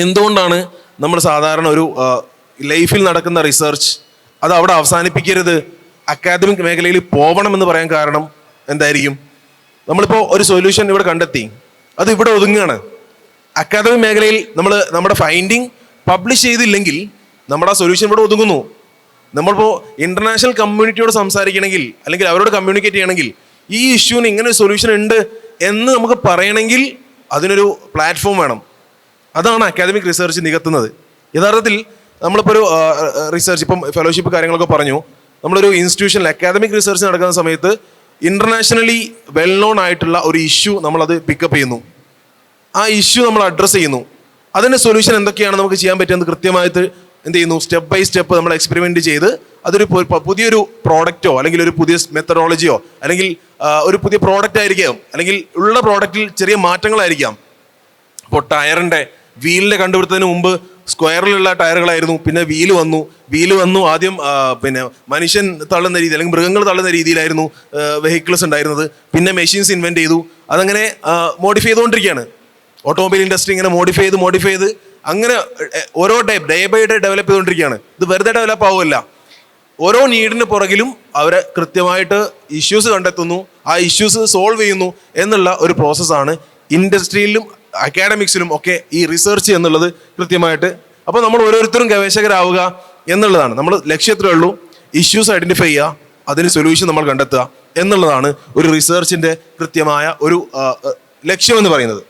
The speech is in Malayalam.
എന്തുകൊണ്ടാണ് നമ്മൾ സാധാരണ ഒരു ലൈഫിൽ നടക്കുന്ന റിസർച്ച് അത് അവിടെ അവസാനിപ്പിക്കരുത്, അക്കാദമിക് മേഖലയിൽ പോകണമെന്ന് പറയാൻ കാരണം എന്തായിരിക്കും? നമ്മളിപ്പോൾ ഒരു സൊല്യൂഷൻ ഇവിടെ കണ്ടെത്തി, അത് ഇവിടെ ഒതുങ്ങുകയാണ്. അക്കാദമിക് മേഖലയിൽ നമ്മുടെ ഫൈൻഡിങ് പബ്ലിഷ് ചെയ്തില്ലെങ്കിൽ നമ്മുടെ ആ സൊല്യൂഷൻ ഇവിടെ ഒതുങ്ങുന്നു. നമ്മളിപ്പോൾ ഇൻ്റർനാഷണൽ കമ്മ്യൂണിറ്റിയോട് സംസാരിക്കണമെങ്കിൽ അല്ലെങ്കിൽ അവരോട് കമ്മ്യൂണിക്കേറ്റ് ചെയ്യണമെങ്കിൽ ഈ ഇഷ്യൂവിന് ഇങ്ങനെ ഒരു സൊല്യൂഷൻ ഉണ്ട് എന്ന് നമുക്ക് പറയണമെങ്കിൽ അതിനൊരു പ്ലാറ്റ്ഫോം വേണം. അതാണ് അക്കാദമിക് റിസർച്ച് നികത്തുന്നത്. യഥാർത്ഥത്തിൽ നമ്മളിപ്പോൾ ഒരു റിസർച്ച്, ഇപ്പം ഫെലോഷിപ്പ് കാര്യങ്ങളൊക്കെ പറഞ്ഞു, നമ്മളൊരു ഇൻസ്റ്റിറ്റ്യൂഷനിൽ അക്കാദമിക് റിസർച്ച് നടക്കുന്ന സമയത്ത് ഇൻ്റർനാഷണലി വെൽ നോൺ ആയിട്ടുള്ള ഒരു ഇഷ്യൂ നമ്മളത് പിക്കപ്പ് ചെയ്യുന്നു, ആ ഇഷ്യൂ നമ്മൾ അഡ്രസ്സ് ചെയ്യുന്നു. അതിൻ്റെ സൊല്യൂഷൻ എന്തൊക്കെയാണ് നമുക്ക് ചെയ്യാൻ പറ്റുന്നത് കൃത്യമായിട്ട് എന്ത് ചെയ്യുന്നു, സ്റ്റെപ്പ് ബൈ സ്റ്റെപ്പ് നമ്മൾ എക്സ്പെരിമെൻറ്റ് ചെയ്ത് അതൊരു പുതിയൊരു പ്രോഡക്റ്റോ അല്ലെങ്കിൽ ഒരു പുതിയ മെത്തഡോളജിയോ അല്ലെങ്കിൽ ഒരു പുതിയ പ്രോഡക്റ്റ് ആയിരിക്കാം, അല്ലെങ്കിൽ ഉള്ള പ്രോഡക്റ്റിൽ ചെറിയ മാറ്റങ്ങളായിരിക്കാം. ഇപ്പോൾ ടയറിൻ്റെ വീലിൻ്റെ കണ്ടുപിടുത്തതിന് മുമ്പ് സ്ക്വയറിലുള്ള ടയറുകളായിരുന്നു, പിന്നെ വീല് വന്നു. ആദ്യം പിന്നെ മനുഷ്യൻ തള്ളുന്ന രീതി അല്ലെങ്കിൽ മൃഗങ്ങൾ തള്ളുന്ന രീതിയിലായിരുന്നു വെഹിക്കിൾസ് ഉണ്ടായിരുന്നത്. പിന്നെ മെഷീൻസ് ഇൻവെൻറ്റ് ചെയ്തു, അതങ്ങനെ മോഡിഫൈ ചെയ്തുകൊണ്ടിരിക്കുകയാണ്. ഓട്ടോമൊബൈൽ ഇൻഡസ്ട്രി ഇങ്ങനെ മോഡിഫൈ ചെയ്ത് അങ്ങനെ ഓരോ ഡേ ബൈ ഡേ ഡെവലപ്പ് ചെയ്തുകൊണ്ടിരിക്കുകയാണ്. ഇത് വെറുതെ ഡെവലപ്പ് ആവുമല്ല, ഓരോ നീഡിന് പുറകിലും അവർ കൃത്യമായിട്ട് ഇഷ്യൂസ് കണ്ടെത്തുന്നു, ആ ഇഷ്യൂസ് സോൾവ് ചെയ്യുന്നു എന്നുള്ള ഒരു പ്രോസസ്സാണ് ഇൻഡസ്ട്രിയിലും അക്കാഡമിക്സിലും ഒക്കെ ഈ റിസർച്ച് എന്നുള്ളത് കൃത്യമായിട്ട്. അപ്പോൾ നമ്മൾ ഓരോരുത്തരും ഗവേഷകരാവുക എന്നുള്ളതാണ് നമ്മൾ ലക്ഷ്യത്തിലേ ഉള്ളൂ. ഇഷ്യൂസ് ഐഡൻറ്റിഫൈ ചെയ്യുക, അതിന് സൊല്യൂഷൻ നമ്മൾ കണ്ടെത്തുക എന്നുള്ളതാണ് ഒരു റിസർച്ചിൻ്റെ കൃത്യമായ ഒരു ലക്ഷ്യമെന്ന് പറയുന്നത്.